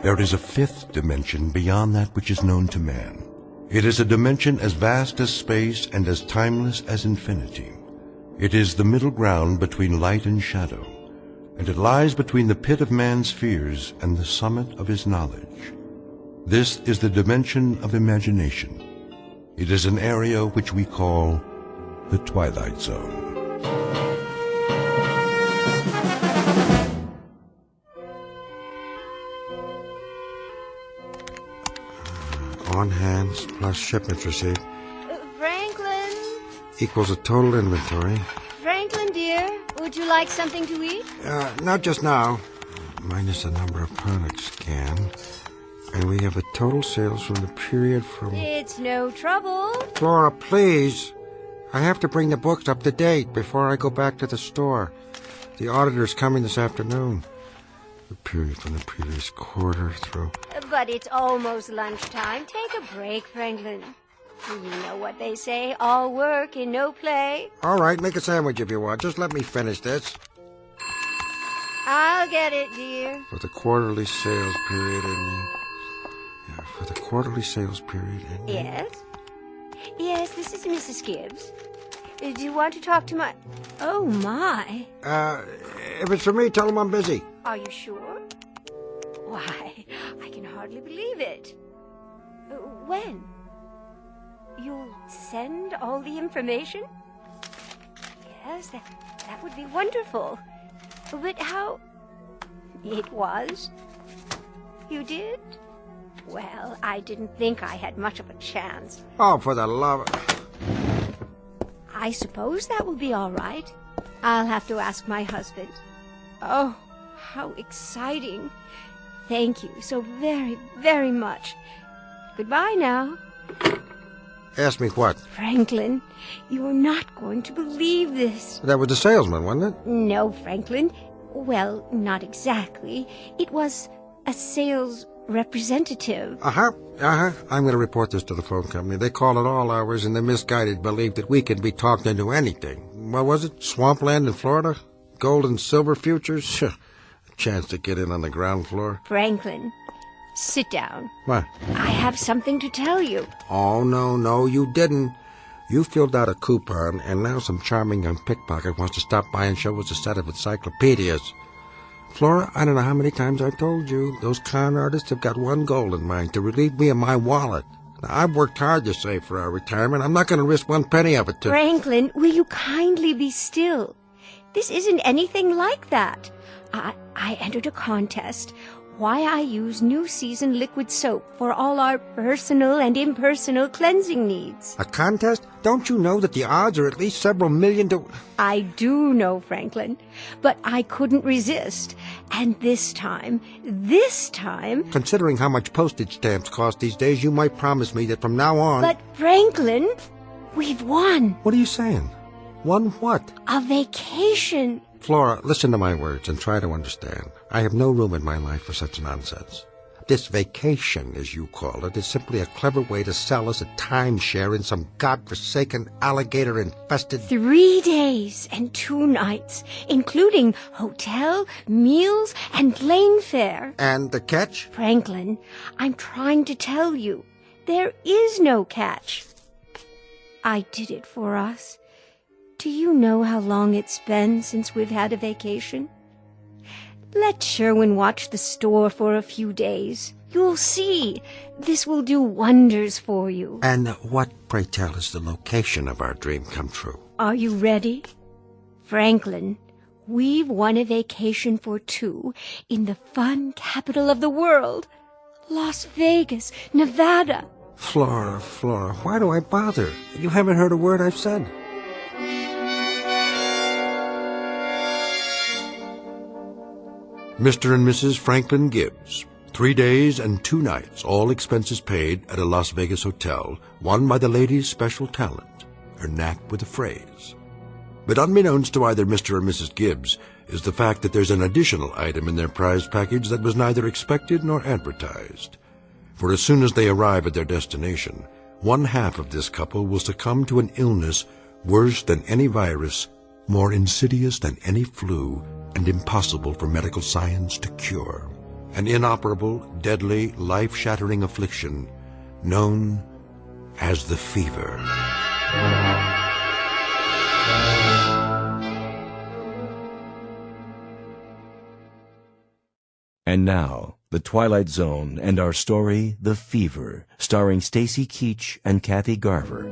there is a fifth dimension beyond that which is known to man. It is a dimension as vast as space and as timeless as infinity. It is the middle ground between light and shadow, and it lies between the pit of man's fears and the summit of his knowledge. This is the dimension of imagination. It is an area which we call the Twilight Zone. On hands plus shipment receipt Franklin? equals a total inventory. Franklin, dear, would you like something to eat? Not just now. Minus the number of products scanned. And we have a total sales from the period from... It's no trouble. Flora, please. I have to bring the books up to date before I go back to the store. The auditor's coming this afternoon. The period from the previous quarter through... But it's almost lunchtime. Take a break, Franklin. You know what they say, all work and no play. All right, make a sandwich if you want. Just let me finish this. I'll get it, dear. For the quarterly sales period ending... for the quarterly sales period ending... Yes? Yes, this is Mrs. Gibbs. Do you want to talk to my... Oh, my. If it's for me, tell them I'm busy. Are you sure? Why, I can hardly believe it. When? You'll send all the information? Yes, that would be wonderful. But how... It was? You did? Well, I didn't think I had much of a chance. Oh, for the love... I suppose that will be all right. I'll have to ask my husband. Oh, how exciting. Thank you so very, very much. Goodbye now. Ask me what? Franklin, you're not going to believe this. That was the salesman, wasn't it? No, Franklin. Well, not exactly. It was a sales representative. I'm going to report this to the phone company. They call at all hours in the misguided belief that we can be talked into anything. What was it? Swampland in Florida? Gold and silver futures? Sure. A chance to get in on the ground floor. Franklin, sit down. What? I have something to tell you. Oh, no, you didn't. You filled out a coupon, and now some charming young pickpocket wants to stop by and show us a set of encyclopedias. Flora, I don't know how many times I've told you, those con artists have got one goal in mind, to relieve me of my wallet. Now, I've worked hard to save for our retirement. I'm not going to risk one penny of it to... Franklin, will you kindly be still? This isn't anything like that. I entered a contest. Why I use New Season liquid soap for all our personal and impersonal cleansing needs. A contest? Don't you know that the odds are at least several million to... I do know, Franklin, but I couldn't resist. And this time... Considering how much postage stamps cost these days, you might promise me that from now on... But, Franklin, we've won. What are you saying? Won what? A vacation. Flora, listen to my words and try to understand. I have no room in my life for such nonsense. This vacation, as you call it, is simply a clever way to sell us a timeshare in some godforsaken, alligator-infested... 3 days and 2 nights, including hotel, meals, and plane fare. And the catch? Franklin, I'm trying to tell you, there is no catch. I did it for us. Do you know how long it's been since we've had a vacation? Let Sherwin watch the store for a few days. You'll see. This will do wonders for you. And what, pray tell, is the location of our dream come true? Are you ready? Franklin, we've won a vacation for 2 in the fun capital of the world, Las Vegas, Nevada. Flora, why do I bother? You haven't heard a word I've said. Mr. and Mrs. Franklin Gibbs, 3 days and 2 nights, all expenses paid, at a Las Vegas hotel, won by the lady's special talent, her knack with a phrase. But unbeknownst to either Mr. or Mrs. Gibbs is the fact that there's an additional item in their prize package that was neither expected nor advertised. For as soon as they arrive at their destination, 1/2 of this couple will succumb to an illness worse than any virus, more insidious than any flu, and impossible for medical science to cure. an inoperable, deadly, life-shattering affliction known as the fever. And now, The Twilight Zone and our story, The Fever, starring Stacy Keach and Kathy Garver.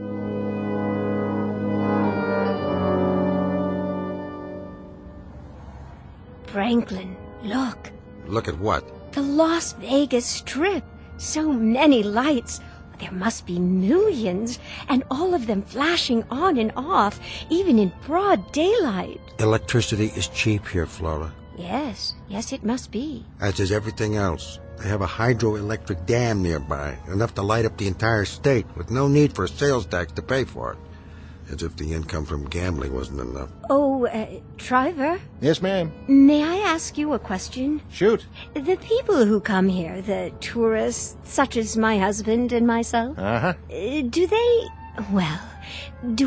Franklin, look. Look at what? The Las Vegas Strip. So many lights. There must be millions, and all of them flashing on and off, even in broad daylight. Electricity is cheap here, Flora. Yes, it must be. As is everything else. They have a hydroelectric dam nearby, enough to light up the entire state, with no need for a sales tax to pay for it. As if the income from gambling wasn't enough. Oh, Trevor? Yes, ma'am. May I ask you a question? Shoot. The people who come here, the tourists, such as my husband and myself, do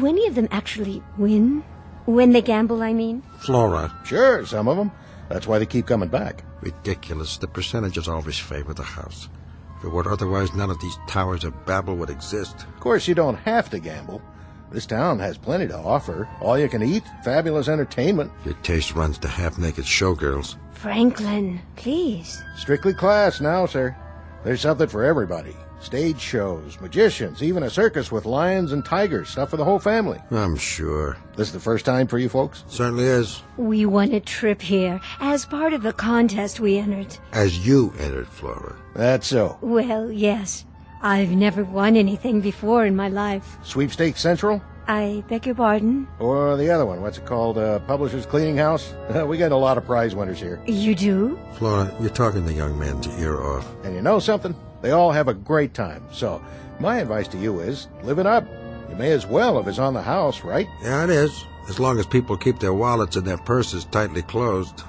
any of them actually win? When they gamble, I mean? Flora. Sure, some of them. That's why they keep coming back. Ridiculous. The percentages always favor the house. If it were otherwise, none of these towers of Babel would exist. Of course, you don't have to gamble. This town has plenty to offer. All you can eat, fabulous entertainment. Your taste runs to half-naked showgirls. Franklin, please. Strictly class now, sir. There's something for everybody. Stage shows, magicians, even a circus with lions and tigers. Stuff for the whole family. I'm sure. This is the first time for you folks? Certainly is. We won a trip here as part of a contest we entered. As you entered, Flora. That's so. Well, yes. I've never won anything before in my life. Sweepstakes Central? I beg your pardon? Or the other one, what's it called? Publisher's Cleaning House? We got a lot of prize winners here. You do? Flora, you're talking the young man's ear off. And you know something? They all have a great time. So, my advice to you is, live it up. You may as well if it's on the house, right? Yeah, it is. As long as people keep their wallets and their purses tightly closed.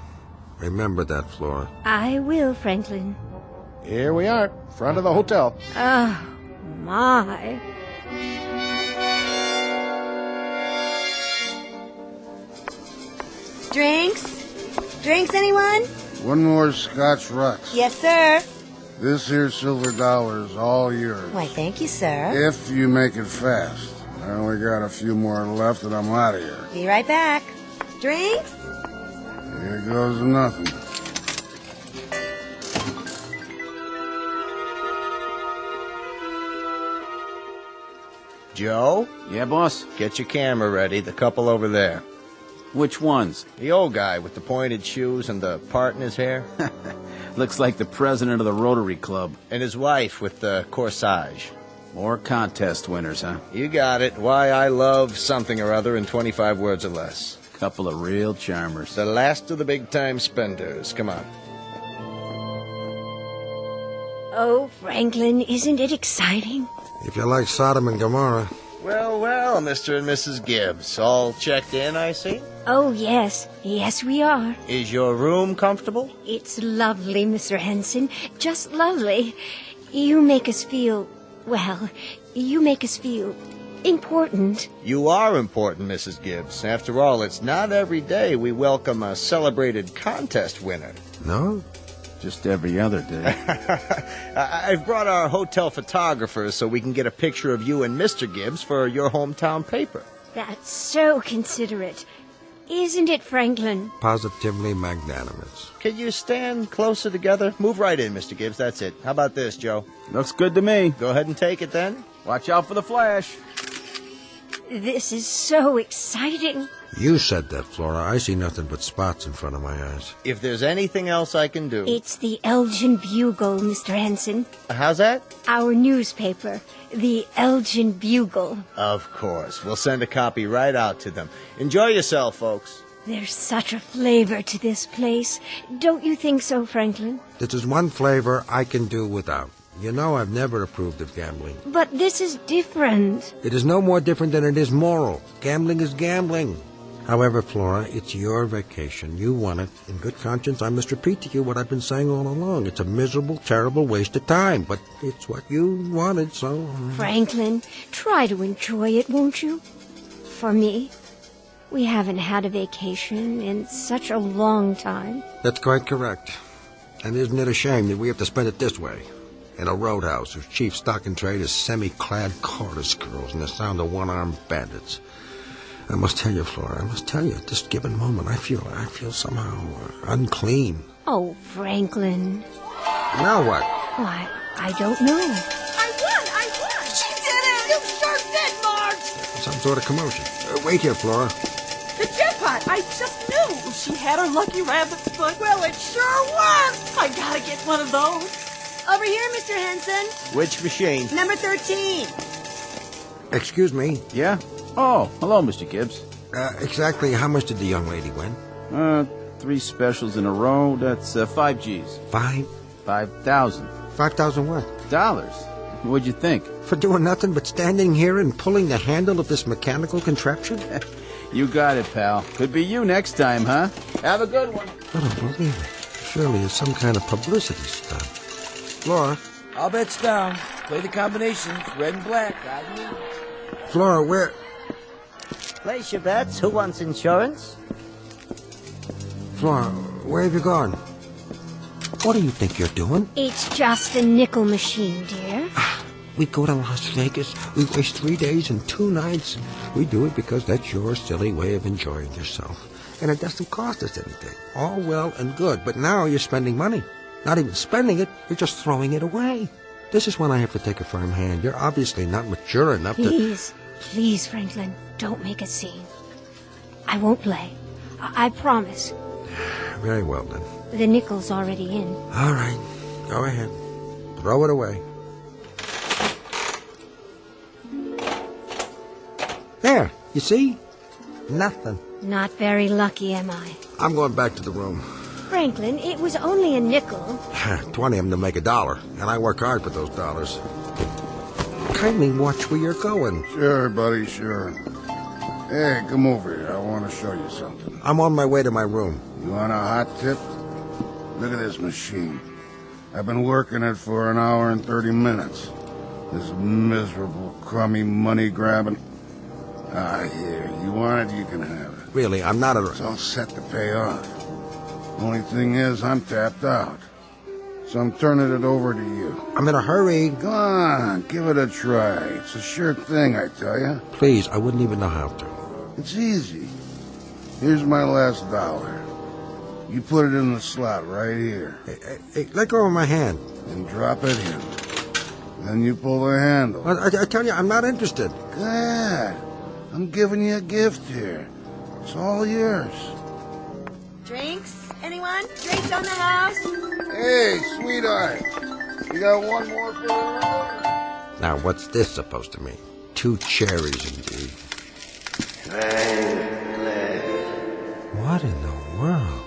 Remember that, Flora. I will, Franklin. Here we are, front of the hotel. Oh, my. Drinks? Drinks, anyone? One more Scotch Rux. Yes, sir. This here silver dollar is all yours. Why, thank you, sir. If you make it fast. I only got a few more left and I'm out of here. Be right back. Drinks? Here goes nothing. Joe? Yeah, boss? Get your camera ready, the couple over there. Which ones? The old guy with the pointed shoes and the part in his hair. Looks like the president of the Rotary Club. And his wife with the corsage. More contest winners, huh? You got it. Why I love something or other in 25 words or less. Couple of real charmers. The last of the big-time spenders. Come on. Oh, Franklin, isn't it exciting? If you like Sodom and Gomorrah. Well, well, Mr. and Mrs. Gibbs. All checked in, I see? Oh, yes. Yes, we are. Is your room comfortable? It's lovely, Mr. Henson. Just lovely. You make us feel... well, you make us feel important. You are important, Mrs. Gibbs. After all, it's not every day we welcome a celebrated contest winner. No? Just every other day. I've brought our hotel photographers so we can get a picture of you and Mr. Gibbs for your hometown paper. That's so considerate. Isn't it, Franklin? Positively magnanimous. Can you stand closer together? Move right in, Mr. Gibbs. That's it. How about this, Joe? Looks good to me. Go ahead and take it then. Watch out for the flash. This is so exciting. You said that, Flora. I see nothing but spots in front of my eyes. If there's anything else I can do... It's the Elgin Bugle, Mr. Henson. How's that? Our newspaper, the Elgin Bugle. Of course. We'll send a copy right out to them. Enjoy yourself, folks. There's such a flavor to this place. Don't you think so, Franklin? This is one flavor I can do without. You know I've never approved of gambling. But this is different. It is no more different than it is moral. Gambling is gambling. However, Flora, it's your vacation. You want it. In good conscience, I must repeat to you what I've been saying all along. It's a miserable, terrible waste of time, but it's what you wanted, so... Franklin, try to enjoy it, won't you? For me, we haven't had a vacation in such a long time. That's quite correct. And isn't it a shame that we have to spend it this way? In a roadhouse whose chief stock in trade is semi-clad chorus girls and the sound of one-armed bandits. I must tell you, Flora, I must tell you, at this given moment, I feel somehow unclean. Oh, Franklin. Now what? Why, I don't know. I won! She did it! You sure did, Marge! Some sort of commotion. Wait here, Flora. The jackpot! I just knew! She had her lucky rabbit's foot. Well, it sure was! I gotta get one of those. Over here, Mr. Henson. Which machine? Number 13. Excuse me. Yeah? Oh, hello, Mr. Gibbs. Exactly how much did the young lady win? 3 specials in a row. That's 5 G's. 5,000. 5,000 what? Dollars. What'd you think? For doing nothing but standing here and pulling the handle of this mechanical contraption? You got it, pal. Could be you next time, huh? Have a good one. I don't believe it. Surely it's some kind of publicity stunt. Flora? All bets down. Play the combinations, red and black. Flora, where... Place your bets. Who wants insurance? Flora, where have you gone? What do you think you're doing? It's just a nickel machine, dear. We go to Las Vegas. We waste 3 days and 2 nights. We do it because that's your silly way of enjoying yourself. And it doesn't cost us anything. All well and good. But now you're spending money. Not even spending it, you're just throwing it away. This is when I have to take a firm hand. You're obviously not mature enough to... Please, Franklin, don't make a scene. I won't play. I promise. Very well, then. The nickel's already in. All right. Go ahead. Throw it away. There. You see? Nothing. Not very lucky, am I? I'm going back to the room. Franklin, it was only a nickel. 20 of them to make $1, and I work hard for those dollars. Kindly watch where you're going. Sure, buddy, sure. Hey, come over here. I want to show you something. I'm on my way to my room. You want a hot tip? Look at this machine. I've been working it for 1 hour and 30 minutes. This miserable, crummy, money-grabbing... here. You want it, you can have it. Really, I'm not a... It's all set to pay off. Only thing is, I'm tapped out. So I'm turning it over to you. I'm in a hurry. Come on, give it a try. It's a sure thing, I tell you. Please, I wouldn't even know how to. It's easy. Here's my last $1. You put it in the slot right here. Hey, let go of my hand. And drop it in. Then you pull the handle. I tell you, I'm not interested. Good. I'm giving you a gift here. It's all yours. Drinks? Anyone? Drinks on the house? Hey, sweetheart. You got one more for the road? Now, what's this supposed to mean? 2 cherries, indeed. What in the world?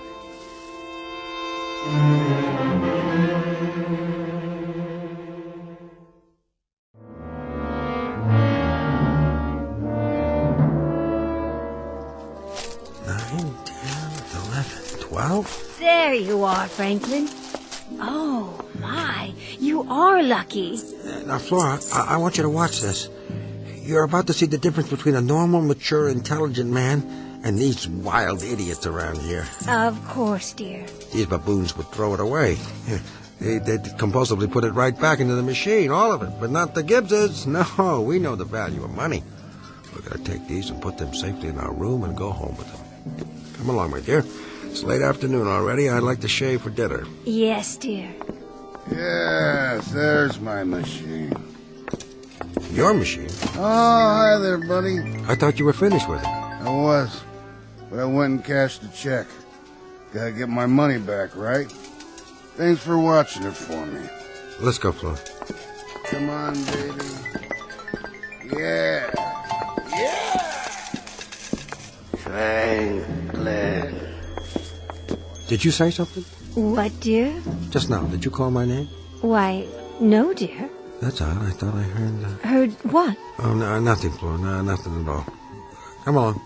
There you are, Franklin. Oh, my. You are lucky. Now, Flora, I want you to watch this. You're about to see the difference between a normal, mature, intelligent man and these wild idiots around here. Of course, dear. These baboons would throw it away. They'd compulsively put it right back into the machine, all of it. But not the Gibbses. No, we know the value of money. We're going to take these and put them safely in our room and go home with them. Come along, my dear. It's late afternoon already. I'd like to shave for dinner. Yes, dear. Yes, there's my machine. Your machine? Oh, hi there, buddy. I thought you were finished with it. I was, but I went and cashed the check. Gotta get my money back, right? Thanks for watching it for me. Let's go, Flo. Come on, baby. Yeah. Yeah! Franklin. Did you say something? What, dear? Just now. Did you call my name? Why, no, dear. That's odd. I thought I heard... Heard what? Oh, no, nothing, Flo. No, nothing at all. Come on.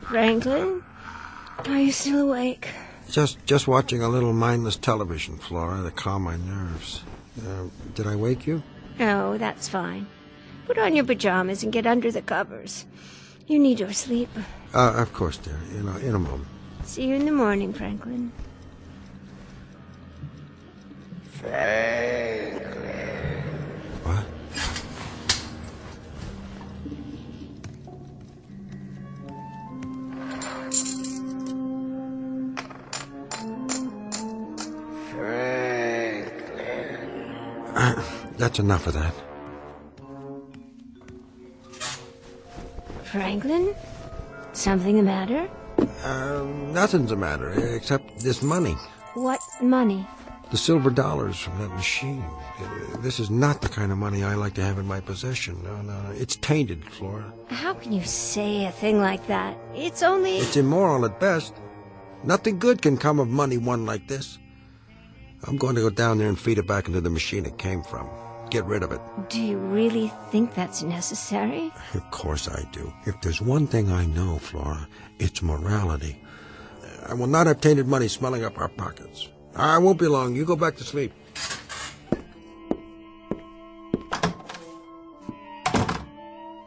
Franklin, are you still awake? Just watching a little mindless television, Flora, to calm my nerves. Did I wake you? No, that's fine. Put on your pajamas and get under the covers. You need your sleep. Of course, dear. In a moment. See you in the morning, Franklin. Franklin. What? That's enough of that. Franklin? Something the matter? Nothing's the matter, except this money. What money? The silver dollars from that machine. This is not the kind of money I like to have in my possession. No. It's tainted, Flora. How can you say a thing like that? It's only... It's immoral at best. Nothing good can come of money won like this. I'm going to go down there and feed it back into the machine it came from. Get rid of it. Do you really think that's necessary? Of course I do. If there's one thing I know, Flora, it's morality. I will not have tainted money smelling up our pockets. I won't be long. You go back to sleep.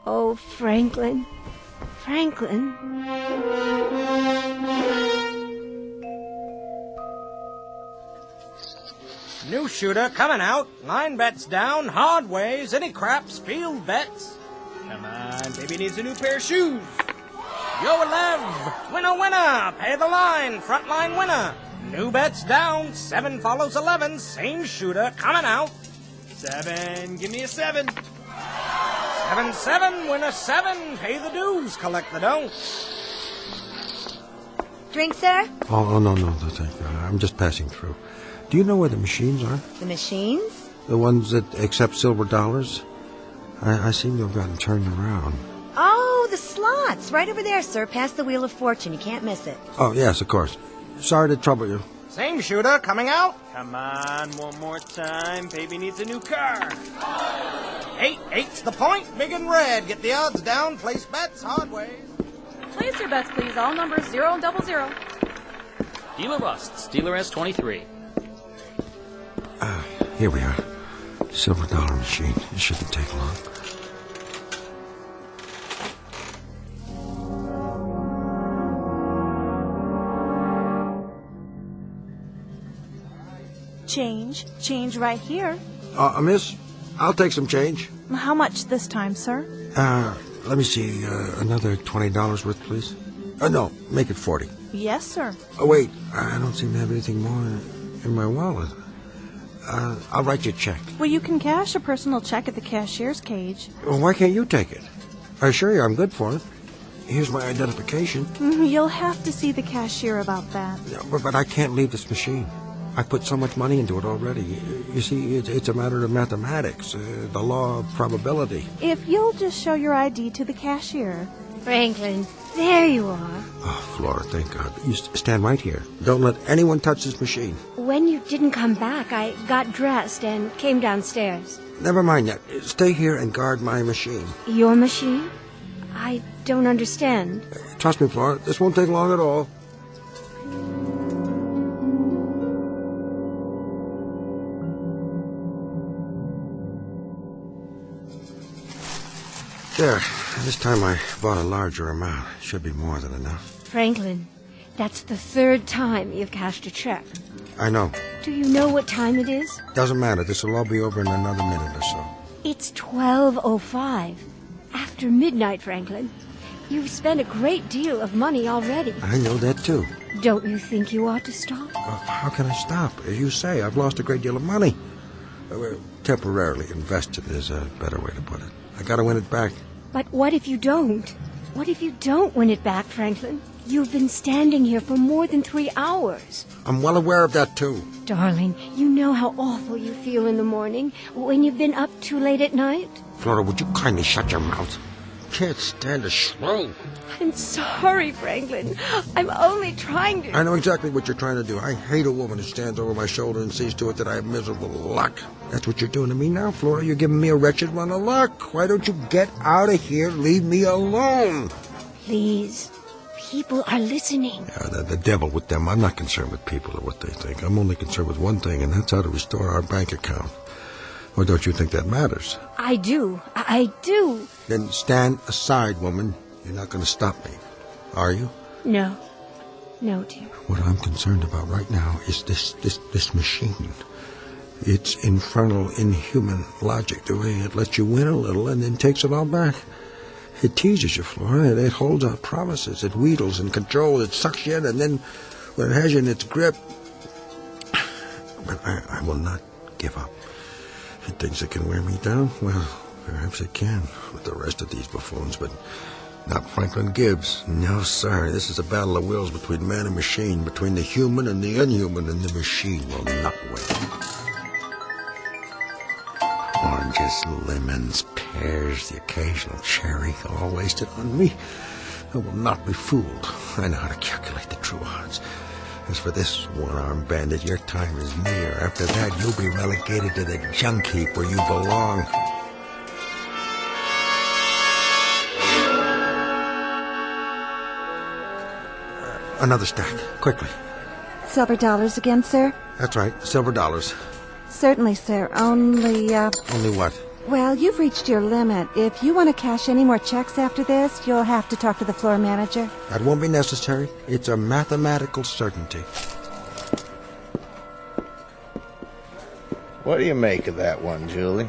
Oh, Franklin. Franklin. New shooter coming out. 9 bets down. Hard ways. Any craps. Field bets. Come on, baby needs a new pair of shoes. Yo, 11. Winner, winner. Pay the line. Front line winner. New bets down. 7 follows 11. Same shooter coming out. 7. Give me a 7. 7-7. Winner 7. Pay the dues. Collect the dough. Drink, sir? Oh, no, thank you. I'm just passing through. Do you know where the machines are? The machines? The ones that accept silver dollars? I seem to have gotten turned around. Oh, the slots. Right over there, sir. Past the Wheel of Fortune. You can't miss it. Oh, yes, of course. Sorry to trouble you. Same shooter coming out. Come on, one more time. Baby needs a new car. 8's the point. Big and red. Get the odds down. Place bets. Hard ways. Place your bets, please. All numbers 0 and 00. Dealer busts. Dealer S23. Here we are. Silver dollar machine. It shouldn't take long. Change right here. Miss, I'll take some change. How much this time, sir? Let me see. Another $20 worth, please. No, make it 40. Yes, sir. Oh, wait. I don't seem to have anything more in my wallet. I'll write you a check. Well, you can cash a personal check at the cashier's cage. Well, why can't you take it? I assure you I'm good for it. Here's my identification. You'll have to see the cashier about that. Yeah, but I can't leave this machine. I put so much money into it already. You see, it's a matter of mathematics, the law of probability. If you'll just show your ID to the cashier. Franklin, there you are. Oh, Flora, thank God. You stand right here. Don't let anyone touch this machine. When you didn't come back, I got dressed and came downstairs. Never mind that. Stay here and guard my machine. Your machine? I don't understand. Trust me, Flora, this won't take long at all. There. This time I bought a larger amount. Should be more than enough. Franklin, that's the 3rd time you've cashed a check. I know. Do you know what time it is? Doesn't matter. This will all be over in another minute or so. It's 12:05. After midnight, Franklin. You've spent a great deal of money already. I know that, too. Don't you think you ought to stop? How can I stop? As you say, I've lost a great deal of money. Temporarily invested is a better way to put it. I gotta win it back. But what if you don't? What if you don't win it back, Franklin? You've been standing here for more than 3 hours. I'm well aware of that, too. Darling, you know how awful you feel in the morning when you've been up too late at night? Flora, would you kindly shut your mouth? Can't stand a shrew. I'm sorry, Franklin. I'm only trying to... I know exactly what you're trying to do. I hate a woman who stands over my shoulder and sees to it that I have miserable luck. That's what you're doing to me now, Flora. You're giving me a wretched run of luck. Why don't you get out of here? Leave me alone. Please. people are listening. The devil with them. I'm not concerned with people or what they think. I'm only concerned with one thing, and that's how to restore our bank account. Or don't you think that matters? I do. I do. Then stand aside, woman. You're not going to stop me, are you? No. No, dear. What I'm concerned about right now is this machine. It's infernal, inhuman logic, the way it lets you win a little and then takes it all back. It teases you, Flora. It holds out promises. It wheedles and controls. It sucks you in, and then when it has you in its grip... But I will not give up. It thinks it can wear me down? Well, perhaps it can with the rest of these buffoons, but not Franklin Gibbs. No, sir. This is a battle of wills between man and machine, between the human and the unhuman, and the machine will not win. Oranges, lemons, pears, the occasional cherry, all wasted on me. I will not be fooled. I know how to calculate the true odds. As for this one-armed bandit, your time is near. After that, you'll be relegated to the junk heap where you belong. Another stack, quickly. Silver dollars again, sir? That's right, silver dollars. Certainly, sir. Only what? Well, you've reached your limit. If you want to cash any more checks after this, you'll have to talk to the floor manager. That won't be necessary. It's a mathematical certainty. What do you make of that one, Julie?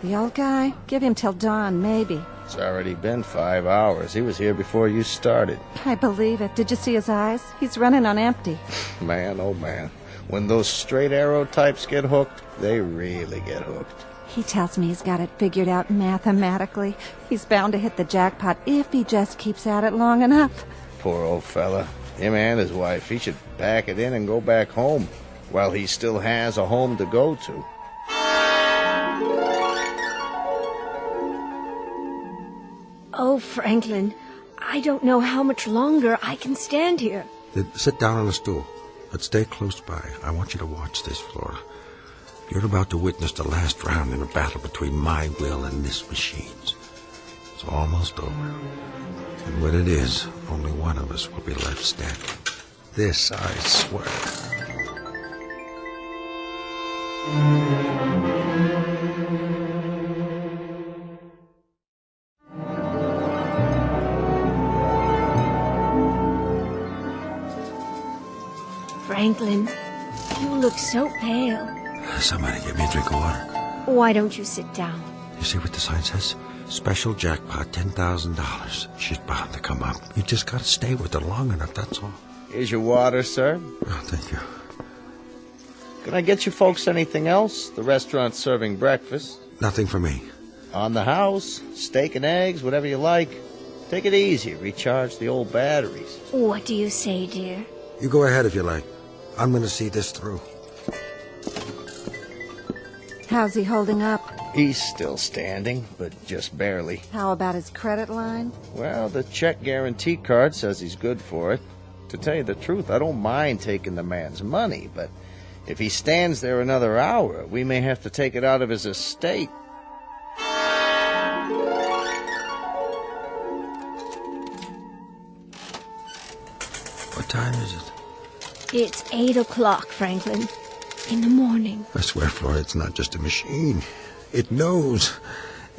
The old guy? Give him till dawn, maybe. It's already been 5 hours. He was here before you started. I believe it. Did you see his eyes? He's running on empty. Man, oh man. When those straight arrow types get hooked, they really get hooked. He tells me he's got it figured out mathematically. He's bound to hit the jackpot if he just keeps at it long enough. Poor old fella. Him and his wife. He should pack it in and go back home while he still has a home to go to. Oh, Franklin, I don't know how much longer I can stand here. Then sit down on a stool, but stay close by. I want you to watch this, Flora. You're about to witness the last round in a battle between my will and this machine's. It's almost over. And when it is, only one of us will be left standing. This I swear. Franklin, you look so pale. Somebody get me a drink of water. Why don't you sit down? You see what the sign says? Special jackpot, $10,000. She's bound to come up. You just gotta stay with her long enough, that's all. Here's your water, sir. Oh, thank you. Can I get you folks anything else? The restaurant's serving breakfast. Nothing for me. On the house, steak and eggs, whatever you like. Take it easy. Recharge the old batteries. What do you say, dear? You go ahead if you like. I'm gonna see this through. How's he holding up? He's still standing, but just barely. How about his credit line? Well, the check guarantee card says he's good for it. To tell you the truth, I don't mind taking the man's money, but if he stands there another hour, we may have to take it out of his estate. What time is it? It's 8 o'clock, Franklin. In the morning. I swear, Flora, it's not just a machine. It knows.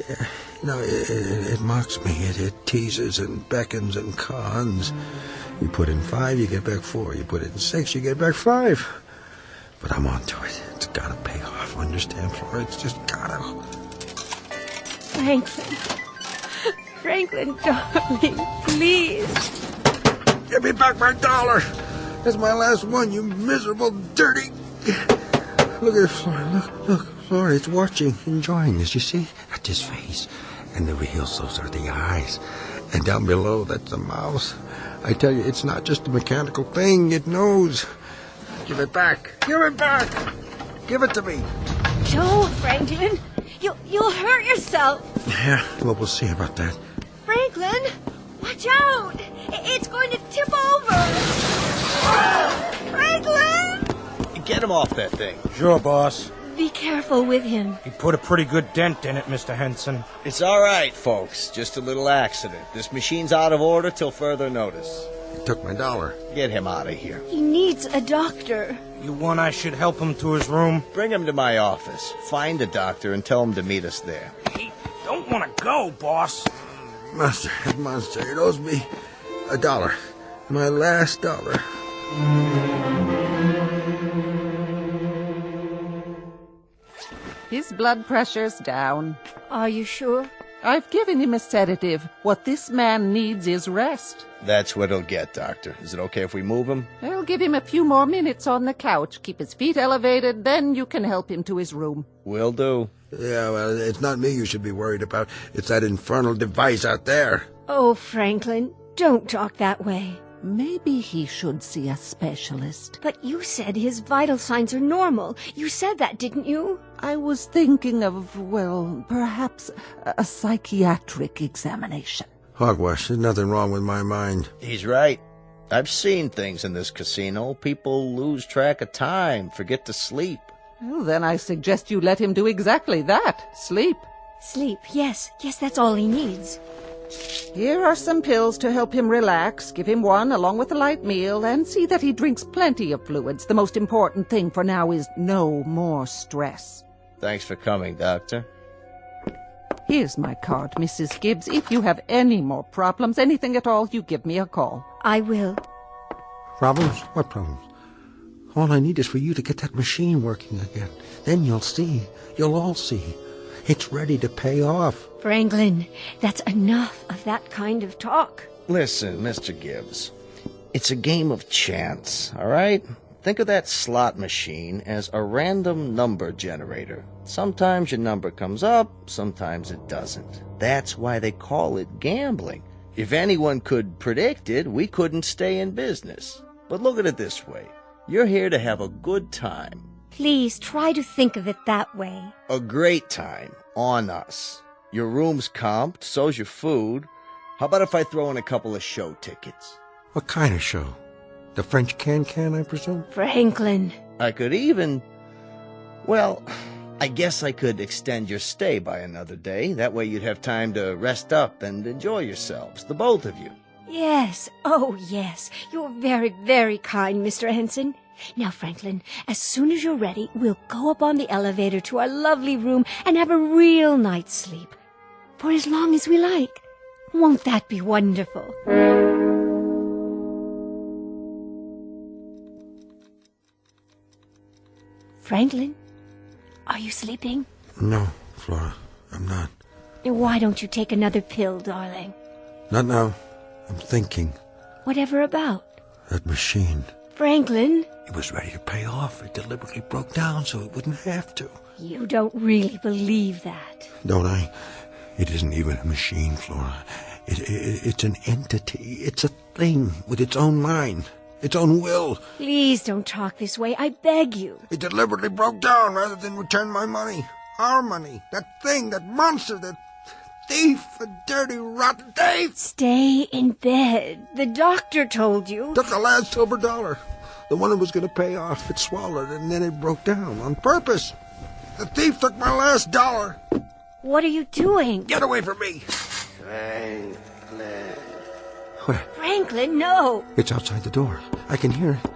You know, it mocks me. It teases and beckons and cons. You put in 5, you get back 4. You put in 6, you get back 5. But I'm on to it. It's gotta pay off. Understand, Flora? It's just gotta. Franklin. Franklin, darling, please. Give me back my dollar. That's my last one, you miserable, dirty... Look at Flora. Look. Flora, it's watching, enjoying this. You see? That's his face. And the reals, those are the eyes. And down below, that's the mouth. I tell you, it's not just a mechanical thing. It knows. Give it back. Give it back. Give it to me. Don't, Franklin. You'll hurt yourself. Yeah, well, we'll see about that. Franklin, watch out. It's going to tip over. Franklin! Get him off that thing. Sure, boss. Be careful with him. He put a pretty good dent in it, Mr. Henson. It's all right, folks. Just a little accident. This machine's out of order till further notice. Took my dollar. Get him out of here. He needs a doctor. You want I should help him to his room? Bring him to my office. Find a doctor and tell him to meet us there. He don't want to go, boss. Monster, it owes me $1. My last dollar. His blood pressure's down. Are you sure? I've given him a sedative. What this man needs is rest. That's what he'll get, Doctor. Is it okay if we move him? I'll give him a few more minutes on the couch. Keep his feet elevated, then you can help him to his room. Will do. Yeah, well, it's not me you should be worried about. It's that infernal device out there. Oh, Franklin, don't talk that way. Maybe he should see a specialist. But you said his vital signs are normal. You said that, didn't you? I was thinking of, well, perhaps a psychiatric examination. Hogwash, there's nothing wrong with my mind. He's right. I've seen things in this casino. People lose track of time, forget to sleep. Well, then I suggest you let him do exactly that. Sleep. Sleep, yes. Yes, that's all he needs. Here are some pills to help him relax. Give him one along with a light meal and see that he drinks plenty of fluids. The most important thing for now is no more stress. Thanks for coming, Doctor. Here's my card, Mrs. Gibbs. If you have any more problems, anything at all, you give me a call. I will. Problems? What problems? All I need is for you to get that machine working again. Then you'll see. You'll all see. It's ready to pay off. Franklin, that's enough of that kind of talk. Listen, Mr. Gibbs, it's a game of chance, all right? Think of that slot machine as a random number generator. Sometimes your number comes up, sometimes it doesn't. That's why they call it gambling. If anyone could predict it, we couldn't stay in business. But look at it this way. You're here to have a good time. Please try to think of it that way. A great time on us. Your room's comped, so's your food. How about if I throw in a couple of show tickets? What kind of show? The French can, I presume? Franklin. I could even... Well, I guess I could extend your stay by another day. That way you'd have time to rest up and enjoy yourselves, the both of you. Yes. Oh, yes. You're very, very kind, Mr. Henson. Now, Franklin, as soon as you're ready, we'll go up on the elevator to our lovely room and have a real night's sleep. For as long as we like. Won't that be wonderful? Franklin, are you sleeping? No, Flora, I'm not. Why don't you take another pill, darling? Not now. I'm thinking. Whatever about? That machine. Franklin? It was ready to pay off. It deliberately broke down so it wouldn't have to. You don't really believe that. Don't I? It isn't even a machine, Flora. It's an entity. It's a thing with its own mind, its own will. Please don't talk this way. I beg you. It deliberately broke down rather than return my money. Our money. That thing, that monster, that thief, a dirty, rotten thief. Stay in bed. The doctor told you. Took the last silver dollar. The one that was going to pay off. It swallowed and then it broke down on purpose. The thief took my last dollar. What are you doing? Get away from me. Franklin. Where? Franklin, no. It's outside the door. I can hear it.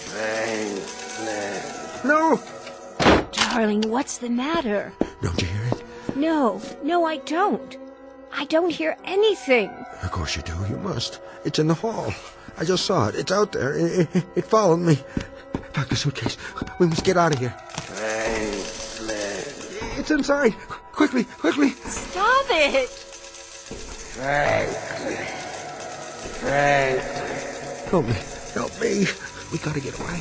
Franklin. No. Darling, what's the matter? Don't you hear it? No, I don't. I don't hear anything. Of course you do. You must. It's in the hall. I just saw it. It's out there. It followed me. Pack the suitcase. We must get out of here. Franklin. It's inside. Quickly. Stop it. Franklin. Help me. We gotta get away.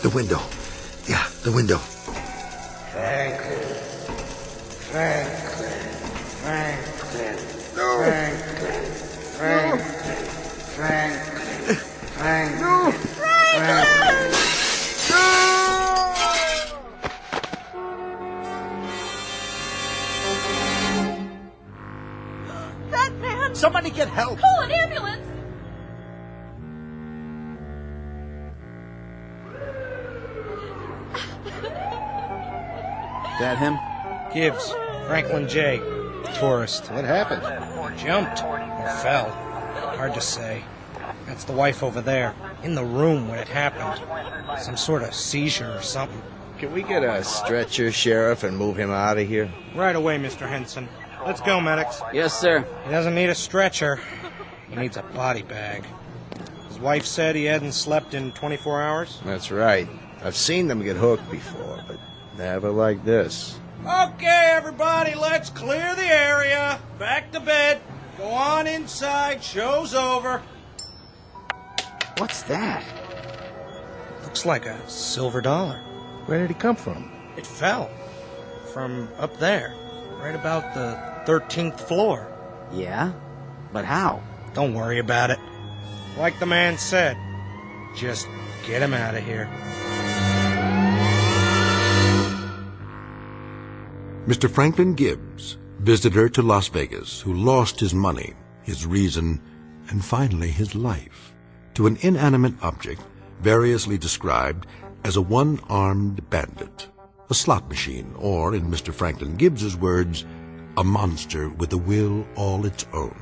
The window. Yeah, the window. Franklin. No. Franklin. No. That man! Somebody get help! Call an ambulance! That him? Gibbs, Franklin J. Tourist. What happened? Jumped. Fell. Hard to say. That's the wife over there, in the room when it happened. Some sort of seizure or something. Can we get a stretcher, Sheriff, and move him out of here? Right away, Mr. Henson. Let's go, medics. Yes, sir. He doesn't need a stretcher. He needs a body bag. His wife said he hadn't slept in 24 hours? That's right. I've seen them get hooked before, but never like this. Okay, everybody, let's clear the area. Back to bed. Go on inside. Show's over. What's that? Looks like a silver dollar. Where did he come from? It fell. From up there. Right about the 13th floor. Yeah? But how? Don't worry about it. Like the man said, just get him out of here. Mr. Franklin Gibbs, visitor to Las Vegas, who lost his money, his reason, and finally his life, to an inanimate object variously described as a one-armed bandit, a slot machine, or, in Mr. Franklin Gibbs's words, a monster with a will all its own.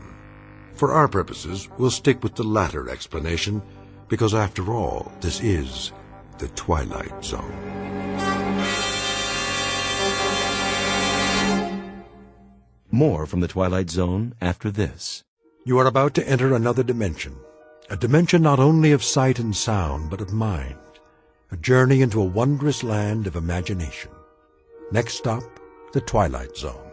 For our purposes, we'll stick with the latter explanation, because after all, this is the Twilight Zone. More from the Twilight Zone after this. You are about to enter another dimension, a dimension not only of sight and sound, but of mind, a journey into a wondrous land of imagination. Next stop, the Twilight Zone.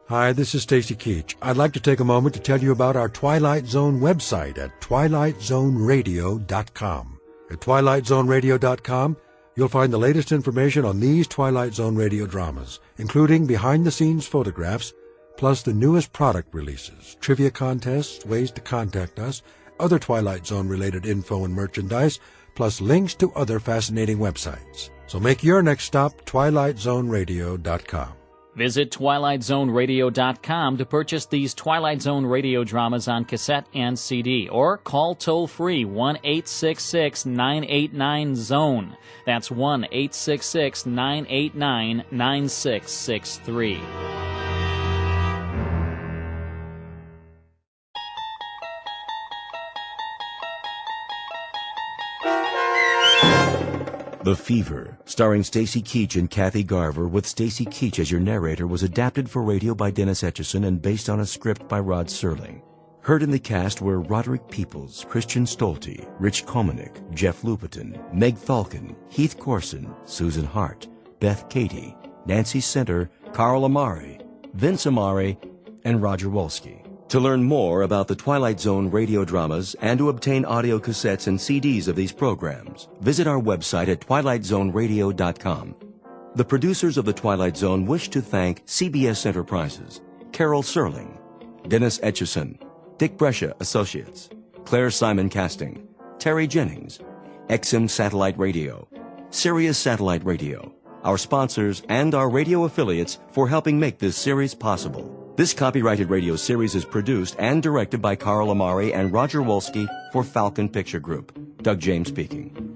Hi, this is Stacy Keach. I'd like to take a moment to tell you about our Twilight Zone website at twilightzoneradio.com. At twilightzoneradio.com, you'll find the latest information on these Twilight Zone radio dramas, including behind-the-scenes photographs, plus the newest product releases, trivia contests, ways to contact us, other Twilight Zone-related info and merchandise, plus links to other fascinating websites. So make your next stop twilightzoneradio.com. Visit twilightzoneradio.com to purchase these Twilight Zone radio dramas on cassette and CD, or call toll-free 1-866-989-ZONE. That's 1-866-989-9663. The Fever, starring Stacy Keach and Kathy Garver, with Stacy Keach as your narrator, was adapted for radio by Dennis Etchison and based on a script by Rod Serling. Heard in the cast were Roderick Peoples, Christian Stolte, Rich Komanek, Jeff Lupetin, Meg Falcon, Heath Corson, Susan Hart, Beth Katie, Nancy Center, Carl Amari, Vince Amari, and Roger Wolski. To learn more about the Twilight Zone radio dramas and to obtain audio cassettes and CDs of these programs, visit our website at twilightzoneradio.com. The producers of The Twilight Zone wish to thank CBS Enterprises, Carol Serling, Dennis Etchison, Dick Brescia Associates, Claire Simon Casting, Terry Jennings, XM Satellite Radio, Sirius Satellite Radio, our sponsors, and our radio affiliates for helping make this series possible. This copyrighted radio series is produced and directed by Carl Amari and Roger Wolski for Falcon Picture Group. Doug James speaking.